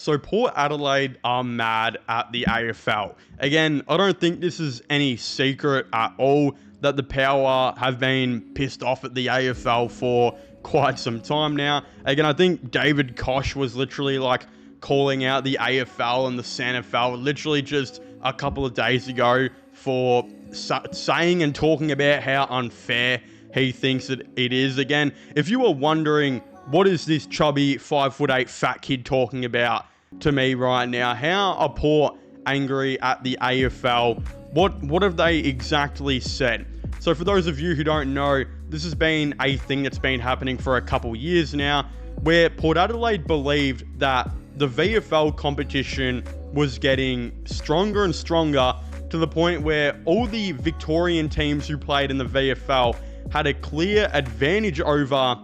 So Port Adelaide are mad at the AFL. Again, I don't think this is any secret at all that the Power have been pissed off at the AFL for quite some time now. Again, I think David Koch was literally like calling out the AFL and the SANFL literally just a couple of days ago for saying and talking about how unfair he thinks that it is. Again, if you were wondering, what is this chubby 5'8" fat kid talking about to me right now? How are Port angry at the AFL? What have they exactly said? So for those of you who don't know, this has been a thing that's been happening for a couple years now, where Port Adelaide believed that the VFL competition was getting stronger and stronger to the point where all the Victorian teams who played in the VFL had a clear advantage over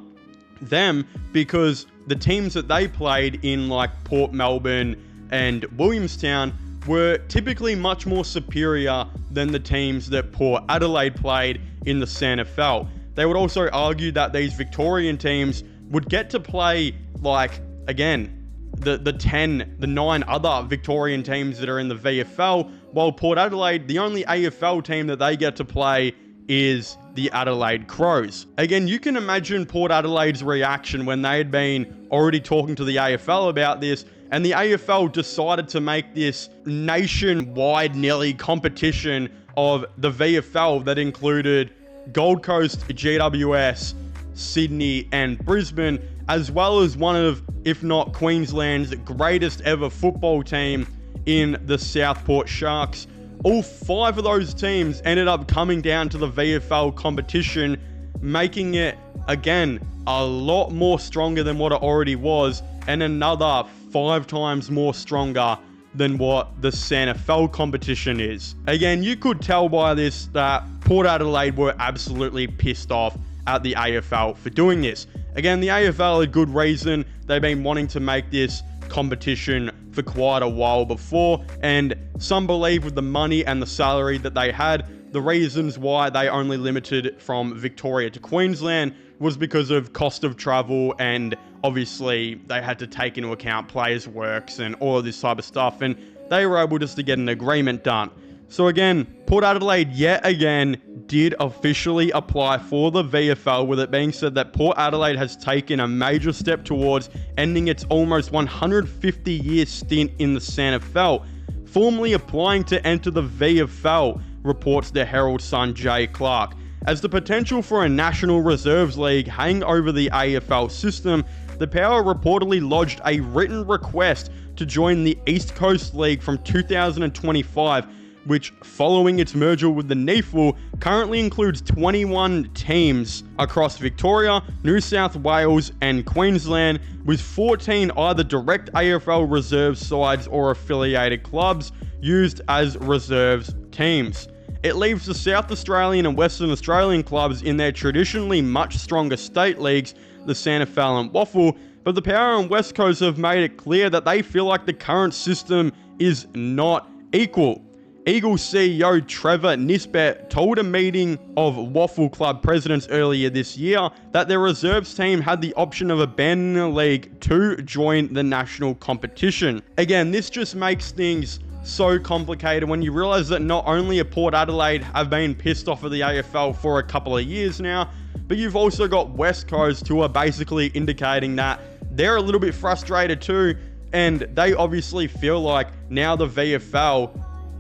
them because the teams that they played in, like Port Melbourne and Williamstown, were typically much more superior than the teams that Port Adelaide played in the SANFL. They would also argue that these Victorian teams would get to play, like, again, the 9 other Victorian teams that are in the VFL, while Port Adelaide, the only AFL team that they get to play is the Adelaide Crows. Again, you can imagine Port Adelaide's reaction when they had been already talking to the AFL about this, and the AFL decided to make this nationwide nearly competition of the VFL that included Gold Coast, GWS, Sydney and Brisbane, as well as one of, if not Queensland's greatest ever football team in the Southport Sharks. All 5 of those teams ended up coming down to the VFL competition, making it, again, a lot more stronger than what it already was, and another 5 times more stronger than what the SANFL competition is. Again, you could tell by this that Port Adelaide were absolutely pissed off at the AFL for doing this. Again, the AFL had good reason. They've been wanting to make this competition for quite a while before, and some believe with the money and the salary that they had, the reasons why they only limited from Victoria to Queensland was because of cost of travel, and obviously they had to take into account players' works and all of this type of stuff, and they were able just to get an agreement done. So again, Port Adelaide yet again did officially apply for the VFL, with it being said that Port Adelaide has taken a major step towards ending its almost 150-year stint in the SANFL, formally applying to enter the VFL, reports the Herald Sun Jay Clark. As the potential for a National Reserves League hang over the AFL system, the Power reportedly lodged a written request to join the East Coast League from 2025, which, following its merger with the NEFL, currently includes 21 teams across Victoria, New South Wales and Queensland, with 14 either direct AFL reserve sides or affiliated clubs used as reserves teams. It leaves the South Australian and Western Australian clubs in their traditionally much stronger state leagues, the SANFL and WAFL, but the Power and West Coast have made it clear that they feel like the current system is not equal. Eagles CEO Trevor Nisbet told a meeting of WAFL club presidents earlier this year that their reserves team had the option of abandoning the league to join the national competition. Again, this just makes things so complicated when you realize that not only have Port Adelaide have been pissed off of the AFL for a couple of years now, but you've also got West Coast who are basically indicating that they're a little bit frustrated too, and they obviously feel like now the VFL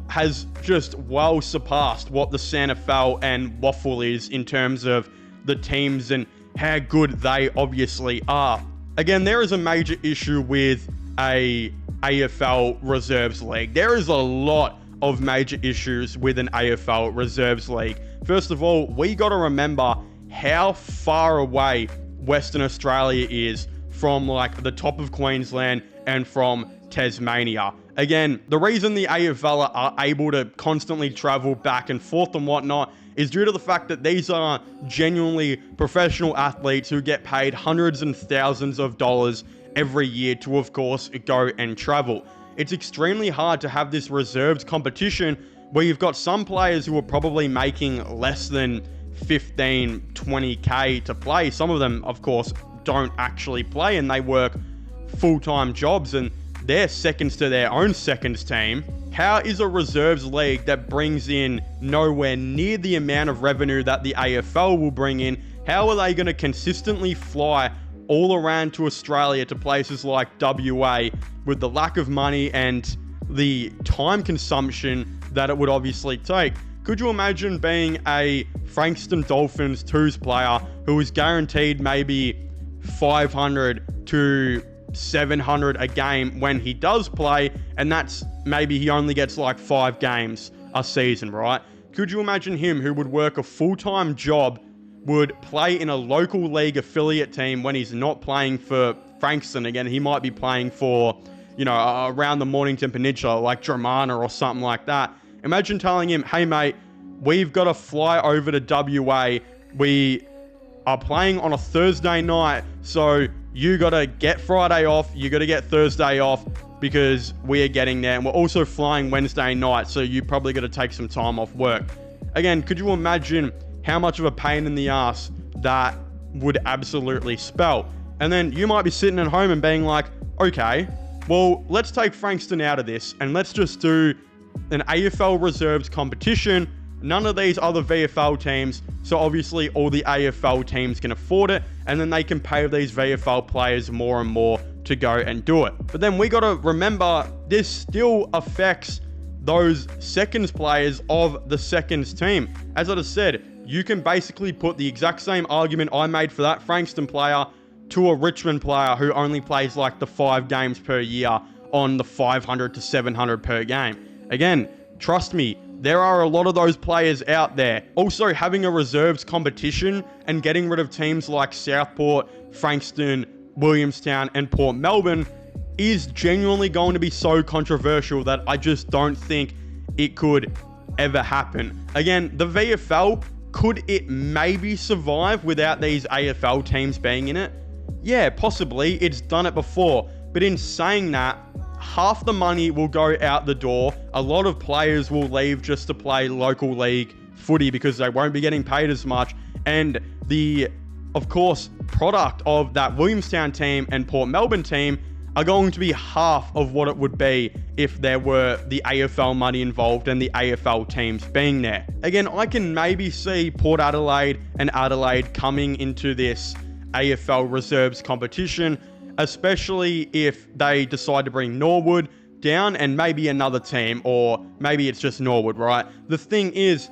has just well surpassed what the SANFL and WAFL is in terms of the teams and how good they obviously are. Again, there is a major issue with a AFL Reserves League. There is a lot of major issues with an AFL Reserves League. First of all, we got to remember how far away Western Australia is from like the top of Queensland and from Tasmania. Again, the reason the AFL are able to constantly travel back and forth and whatnot is due to the fact that these are genuinely professional athletes who get paid hundreds and thousands of dollars every year to, of course, go and travel. It's extremely hard to have this reserves competition where you've got some players who are probably making less than 15, 20k to play. Some of them, of course, don't actually play and they work full-time jobs, and they're seconds to their own seconds team. How is a reserves league that brings in nowhere near the amount of revenue that the AFL will bring in, how are they going to consistently fly all around to Australia to places like WA with the lack of money and the time consumption that it would obviously take? Could you imagine being a Frankston Dolphins 2s player who is guaranteed maybe 500 to 700 a game when he does play, and that's maybe he only gets like 5 games a season, right? Could you imagine him, who would work a full-time job, would play in a local league affiliate team when he's not playing for Frankston? Again, he might be playing for, around the Mornington Peninsula, like Dramana or something like that. Imagine telling him, hey mate, we've got to fly over to WA. We are playing on a Thursday night, so you got to get Friday off, you got to get Thursday off because we are getting there. And we're also flying Wednesday night, so you probably got to take some time off work. Again, could you imagine how much of a pain in the ass that would absolutely spell? And then you might be sitting at home and being like, okay, well, let's take Frankston out of this and let's just do an AFL reserves competition. None of these other VFL teams, so obviously all the AFL teams can afford it, and then they can pay these VFL players more and more to go and do it. But then we got to remember, this still affects those seconds players of the seconds team. As I just said, you can basically put the exact same argument I made for that Frankston player to a Richmond player who only plays like the 5 games per year on the 500 to 700 per game. Again, trust me, there are a lot of those players out there. Also, having a reserves competition and getting rid of teams like Southport, Frankston, Williamstown, and Port Melbourne is genuinely going to be so controversial that I just don't think it could ever happen. Again, the VFL, could it maybe survive without these AFL teams being in it? Yeah, possibly. It's done it before. But in saying that, half the money will go out the door. A lot of players will leave just to play local league footy because they won't be getting paid as much. And the, of course, product of that Williamstown team and Port Melbourne team are going to be half of what it would be if there were the AFL money involved and the AFL teams being there. Again, I can maybe see Port Adelaide and Adelaide coming into this AFL reserves competition, especially if they decide to bring Norwood down and maybe another team, or maybe it's just Norwood, right? The thing is,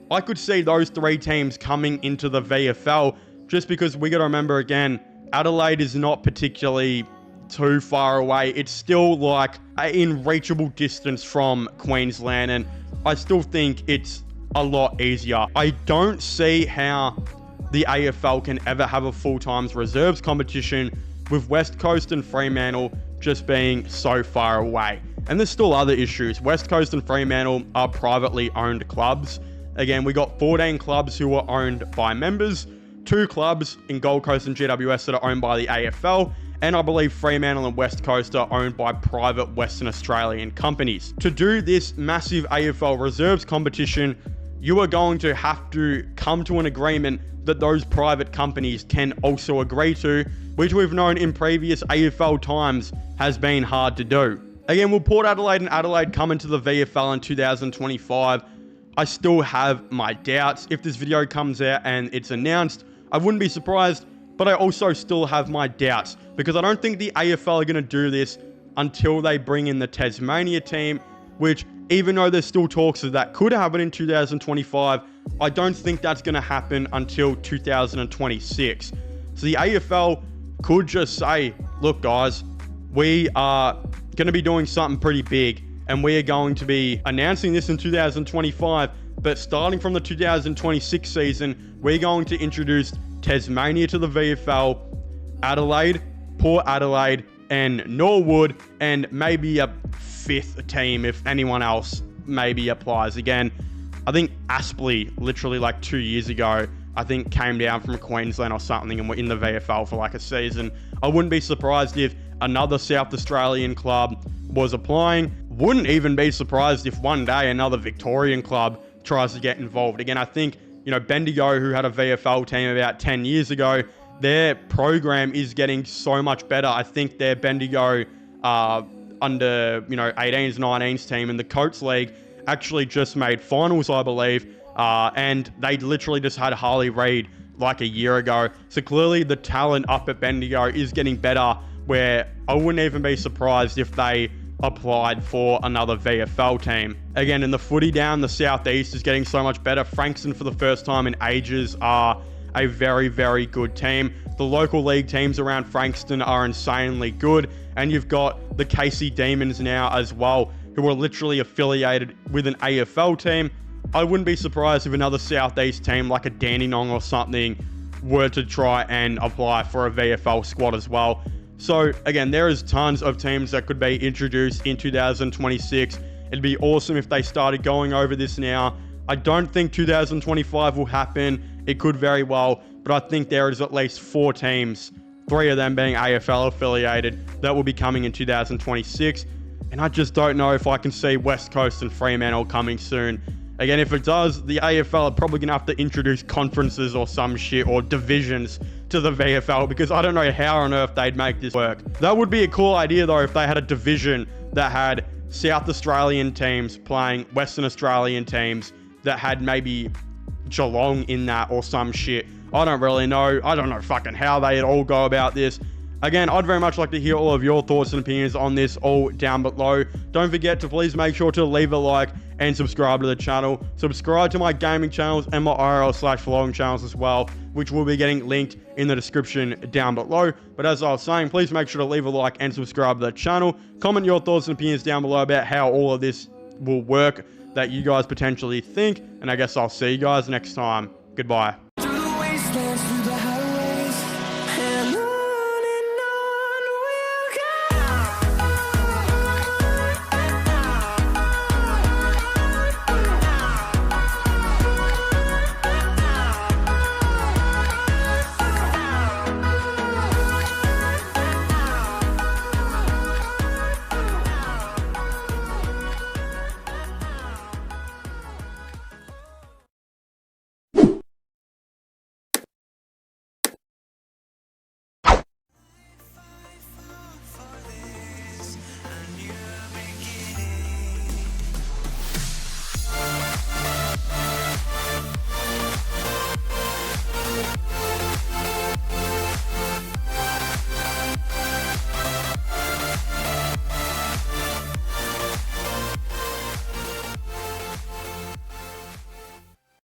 I could see those 3 teams coming into the VFL just because we got to remember, again, Adelaide is not particularly too far away. It's still like in reachable distance from Queensland, and I still think it's a lot easier. I don't see how the AFL can ever have a full-time reserves competition with West Coast and Fremantle just being so far away. And there's still other issues. West Coast and Fremantle are privately owned clubs. Again, we got 14 clubs who are owned by members, 2 clubs in Gold Coast and GWS that are owned by the AFL, and I believe Fremantle and West Coast are owned by private Western Australian companies. To do this massive AFL reserves competition, you are going to have to come to an agreement that those private companies can also agree to, which we've known in previous AFL times has been hard to do. Again, will Port Adelaide and Adelaide come into the VFL in 2025? I still have my doubts. If this video comes out and it's announced, I wouldn't be surprised, but I also still have my doubts because I don't think the AFL are going to do this until they bring in the Tasmania team, which, even though there's still talks of that could happen in 2025, I don't think that's going to happen until 2026. So the AFL could just say, look guys, we are going to be doing something pretty big and we are going to be announcing this in 2025, but starting from the 2026 season, we're going to introduce Tasmania to the VFL, Adelaide, Port Adelaide, and Norwood, and maybe a 5th team if anyone else maybe applies. Again, I think Aspley, literally like 2 years ago, I think came down from Queensland or something and were in the VFL for like a season. I wouldn't be surprised if another South Australian club was applying. Wouldn't even be surprised if one day another Victorian club tries to get involved. Again, I think, Bendigo, who had a VFL team about 10 years ago, their program is getting so much better. I think their Bendigo under, 18s, 19s team in the Coates League actually just made finals, I believe, and they literally just had Harley Reid like a year ago. So clearly the talent up at Bendigo is getting better, where I wouldn't even be surprised if they applied for another VFL team. Again, in the footy down the southeast is getting so much better. Frankston, for the first time in ages, are a very, very good team. The local league teams around Frankston are insanely good, and you've got the Casey Demons now as well, who are literally affiliated with an AFL team. I wouldn't be surprised if another southeast team like a Dandenong or something were to try and apply for a VFL squad as well. So again, there is tons of teams that could be introduced in 2026. It'd be awesome if they started going over this now. I don't think 2025 will happen. It could very well, but I think there is at least 4 teams, 3 of them being AFL affiliated, that will be coming in 2026. And I just don't know if I can see West Coast and Fremantle coming soon. Again, if it does, the AFL are probably going to have to introduce conferences or some shit, or divisions to the VFL, because I don't know how on earth they'd make this work. That would be a cool idea though, if they had a division that had South Australian teams playing Western Australian teams, that had maybe Geelong in that or some shit. I don't really know. I don't know fucking how they'd all go about this. Again, I'd very much like to hear all of your thoughts and opinions on this all down below. Don't forget to please make sure to leave a like and subscribe to the channel. Subscribe to my gaming channels and my IRL/vlogging channels as well, which will be getting linked in the description down below. But as I was saying, please make sure to leave a like and subscribe to the channel. Comment your thoughts and opinions down below about how all of this will work, that you guys potentially think. And I guess I'll see you guys next time. Goodbye.